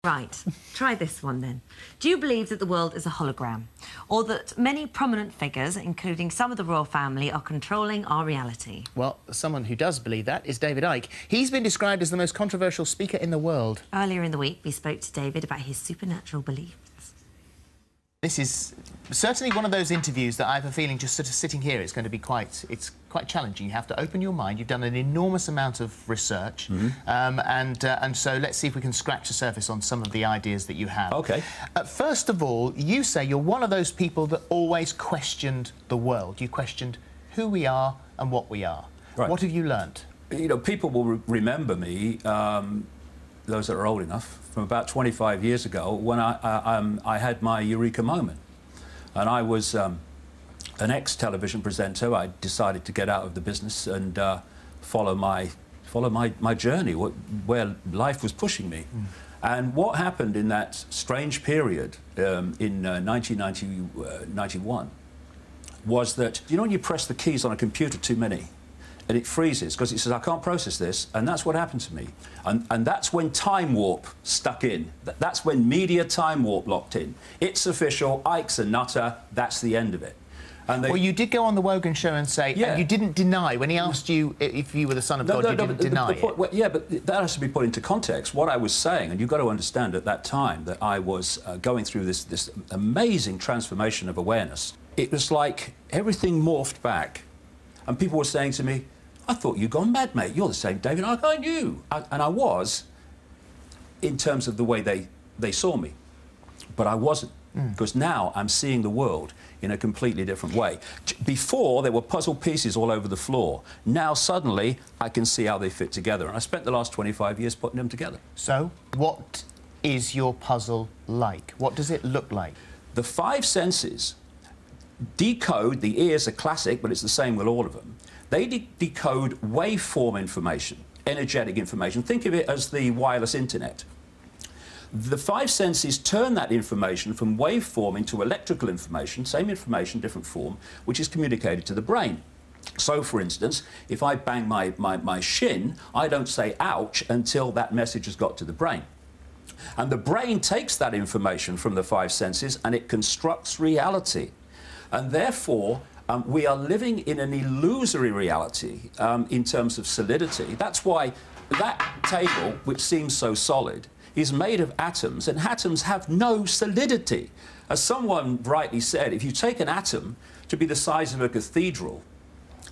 Right, try this one then. Do you believe that the world is a hologram? Or that many prominent figures, including some of the royal family, are controlling our reality? Well, someone who does believe that is David Icke. He's been described as the most controversial speaker in the world. Earlier in the week, we spoke to David about his supernatural beliefs. This is certainly one of those interviews that I have a feeling just sort of sitting here, it's going to be quite challenging. You have to open your mind. You've done an enormous amount of research. And so let's see if we can scratch the surface on some of the ideas that you have. OK. First of all, you say you're one of those people that always questioned the world. You questioned who we are and what we are. Right. What have you learnt? You know, people will remember me, those that are old enough, from about 25 years ago when I had my eureka moment. And I was an ex-television presenter. I decided to get out of the business and follow my journey, where life was pushing me. And what happened in that strange period in 1991 was that, you know, when you press the keys on a computer too many, and it freezes because it says, I can't process this, and that's what happened to me. And that's when time warp stuck in. That's when media time warp locked in. It's official, Icke's a nutter, that's the end of it. And well, you did go on the Wogan show and say, yeah. And you didn't deny, when he asked you if you were the son of God, you didn't deny it. Well, yeah, but that has to be put into context. What I was saying, and you've got to understand at that time that I was going through this amazing transformation of awareness. It was like everything morphed back. And people were saying to me, I thought you'd gone mad, mate. You're the same David Icke I knew. And I was, in terms of the way they saw me. But I wasn't, because now I'm seeing the world in a completely different way. Before, there were puzzle pieces all over the floor. Now, suddenly, I can see how they fit together. And I spent the last 25 years putting them together. So, what is your puzzle like? What does it look like? The five senses decode. The ear's a classic, but it's the same with all of them. They decode waveform information, energetic information. Think of it as the wireless internet. The five senses turn that information from waveform into electrical information, same information, different form, which is communicated to the brain. So, for instance, if I bang my shin, I don't say ouch until that message has got to the brain. And the brain takes that information from the five senses and it constructs reality. And therefore, we are living in an illusory reality in terms of solidity. That's why that table, which seems so solid, is made of atoms, and atoms have no solidity. As someone rightly said, if you take an atom to be the size of a cathedral,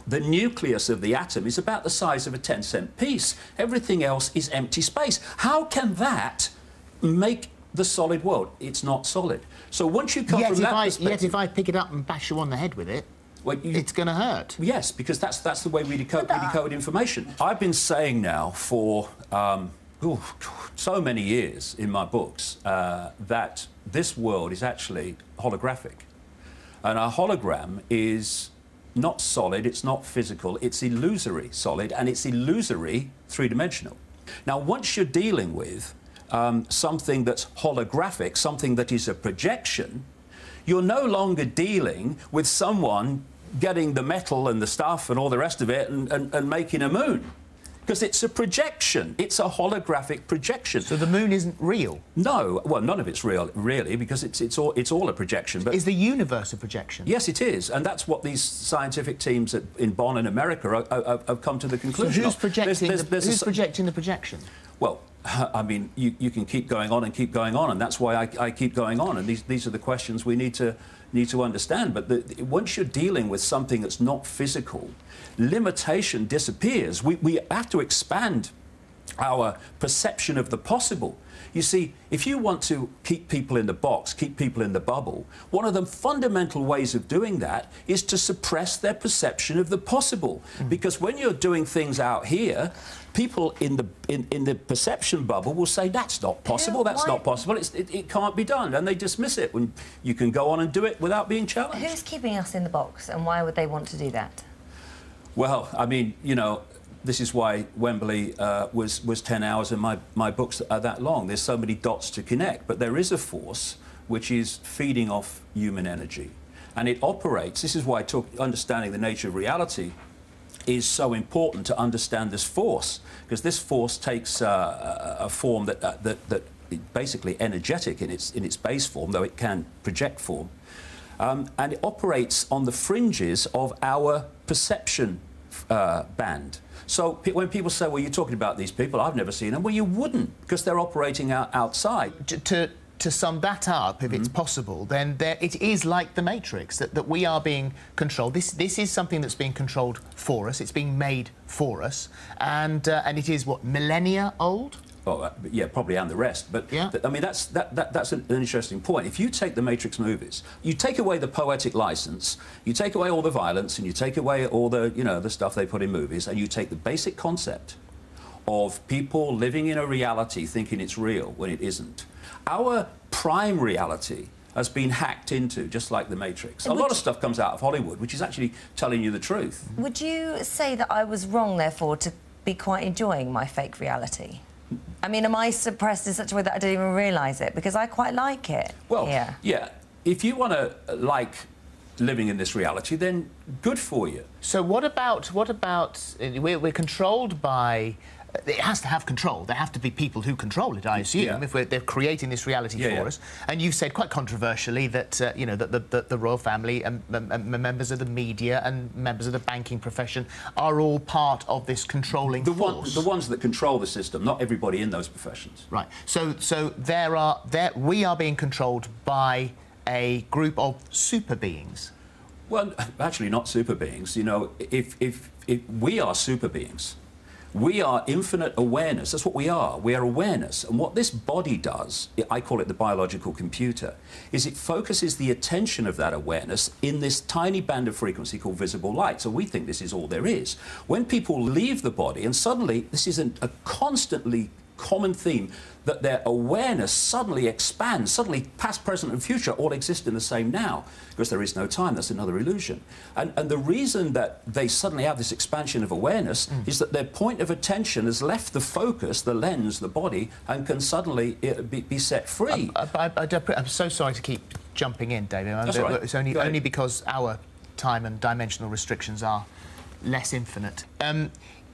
the nucleus of the atom is about the size of a 10-cent piece. Everything else is empty space. How can that make the solid world? It's not solid. So once you come from that perspective... Yet if I pick it up and bash you on the head with it, well, it's going to hurt. Yes, because that's the way we decode information. I've been saying now for so many years in my books that this world is actually holographic. And a hologram is not solid, it's not physical, it's illusory solid, and it's illusory three-dimensional. Now, once you're dealing with something that's holographic, something that is a projection, you're no longer dealing with someone getting the metal and the stuff and all the rest of it and making a moon. Because it's a projection. It's a holographic projection. So the moon isn't real? No. Well, none of it's real, really, because it's all a projection. But is the universe a projection? Yes, it is. And that's what these scientific teams in Bonn and America have come to the conclusion So who's of. projecting the projection? Well, I mean, you can keep going on and keep going on, and that's why I keep going on. And these are the questions we need to understand. But once you're dealing with something that's not physical, limitation disappears. We have to expand our perception of the possible. You see, if you want to keep people in the box, keep people in the bubble, one of the fundamental ways of doing that is to suppress their perception of the possible. Because when you're doing things out here, people in the perception bubble will say, that's not possible, that's not possible, it can't be done, and they dismiss it when you can go on and do it without being challenged. Who's keeping us in the box, and why would they want to do that? Well, I mean, you know, this is why Wembley was 10 hours and my books are that long. There's so many dots to connect. But there is a force which is feeding off human energy. And it operates. This is why understanding the nature of reality is so important, to understand this force, because this force takes a form that basically energetic in its base form, though it can project form. And it operates on the fringes of our perception band. So when people say, well, you're talking about these people, I've never seen them, well, you wouldn't, because they're operating outside. To sum that up, if it's possible, then it is like the Matrix, that we are being controlled. This is something that's being controlled for us. It's being made for us. And it is, what, millennia old? Well, yeah, probably, and the rest. But yeah. I mean, that's an interesting point. If you take the Matrix movies, you take away the poetic license, you take away all the violence, and you take away all the, you know, the stuff they put in movies, and you take the basic concept of people living in a reality thinking it's real when it isn't. Our prime reality has been hacked into, just like the Matrix. A lot of stuff comes out of Hollywood, which is actually telling you the truth. Would you say that I was wrong, therefore, to be quite enjoying my fake reality? I mean, am I suppressed in such a way that I don't even realise it? Because I quite like it. Well, yeah. If you want to like living in this reality, then good for you. So what about we're controlled by... It has to have control. There have to be people who control it, I assume, if they're creating this reality for us. And you've said quite controversially that, you know, that the royal family and members of the media and members of the banking profession are all part of this controlling force. The ones that control the system, not everybody in those professions. Right. So we are being controlled by a group of super beings. Well, actually, not super beings. You know, if we are super beings. We are infinite awareness. That's what we are. We are awareness. And what this body does, I call it the biological computer, is it focuses the attention of that awareness in this tiny band of frequency called visible light. So we think this is all there is. When people leave the body, and suddenly, this is a constantly common theme, that their awareness suddenly expands, suddenly past, present and future all exist in the same now, because there is no time. That's another illusion. And the reason that they suddenly have this expansion of awareness is that their point of attention has left the focus, the lens, the body, and can suddenly be set free. I'm so sorry to keep jumping in, David. That's right. It's only because our time and dimensional restrictions are less infinite.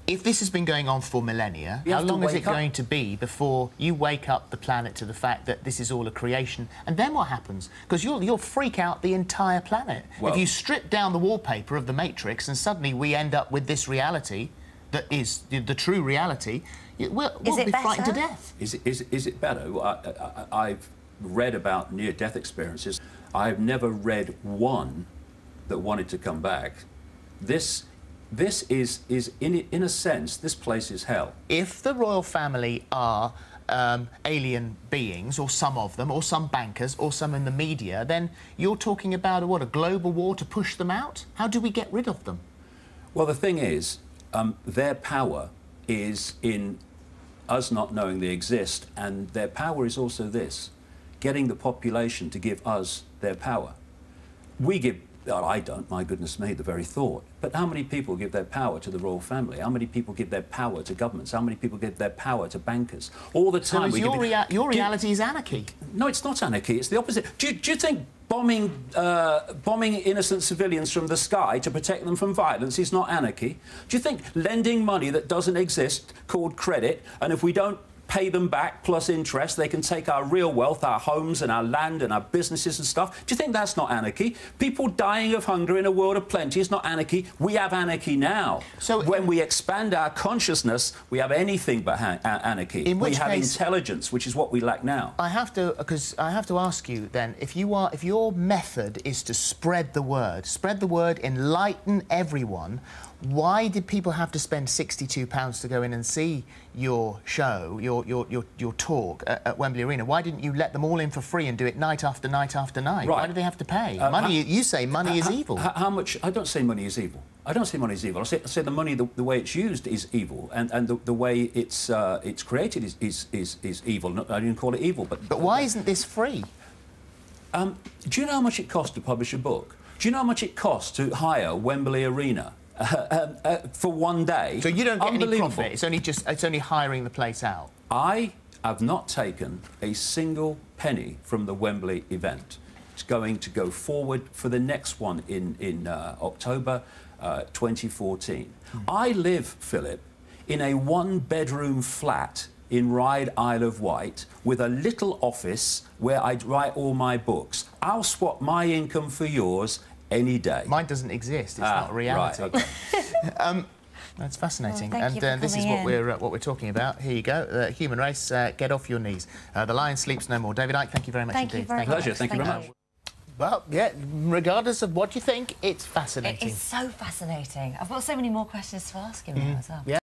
If this has been going on for millennia, how long is it going to be before you wake up the planet to the fact that this is all a creation? And then what happens? Because you'll freak out the entire planet. Well, if you strip down the wallpaper of the Matrix and suddenly we end up with this reality that is the true reality, we'll be frightened to death. Is it better? I've read about near-death experiences. I've never read one that wanted to come back. This is in a sense, this place is hell. If the royal family are alien beings, or some of them, or some bankers, or some in the media, then you're talking about a global war to push them out? How do we get rid of them? Well, the thing is, their power is in us not knowing they exist, and their power is also this, getting the population to give us their power. We give... Well, I don't, my goodness me, the very thought. But how many people give their power to the royal family? How many people give their power to governments? How many people give their power to bankers? All the time. So your reality is anarchy? No, it's not anarchy. It's the opposite. Do you think bombing innocent civilians from the sky to protect them from violence is not anarchy? Do you think lending money that doesn't exist, called credit, and if we don't pay them back plus interest, they can take our real wealth, our homes and our land and our businesses and stuff? Do you think that's not anarchy? People dying of hunger in a world of plenty is not anarchy. We have anarchy now. So when we expand our consciousness, we have anything but anarchy. We have intelligence, which is what we lack now. I have to ask you then, if your method is to spread the word, enlighten everyone, why did people have to spend £62 to go in and see your show, your talk at Wembley Arena? Why didn't you let them all in for free and do it night after night after night? Right. Why do they have to pay? Money, you say money is evil. How much? I don't say money is evil. I don't say money is evil. I say the money, the way it's used is evil, and the way it's created is evil. I didn't call it evil, but why isn't this free? Do you know how much it costs to publish a book? Do you know how much it costs to hire Wembley Arena? For one day. So you don't get any profit. It's only hiring the place out. I have not taken a single penny from the Wembley event. It's going to go forward for the next one in October 2014. I live, Philip, in a one-bedroom flat in Ryde, Isle of Wight, with a little office where I'd write all my books. I'll swap my income for yours any day. Mine doesn't exist. It's not a reality. Right, okay. That's fascinating, Well, thank you for this is coming what we're talking about. Here you go, human race. Get off your knees. The lion sleeps no more. David Icke, thank you very much indeed. Thank you very much. Pleasure. Thank you very much. Well, yeah. Regardless of what you think, it's fascinating. It is so fascinating. I've got so many more questions to ask him now as well. Yeah.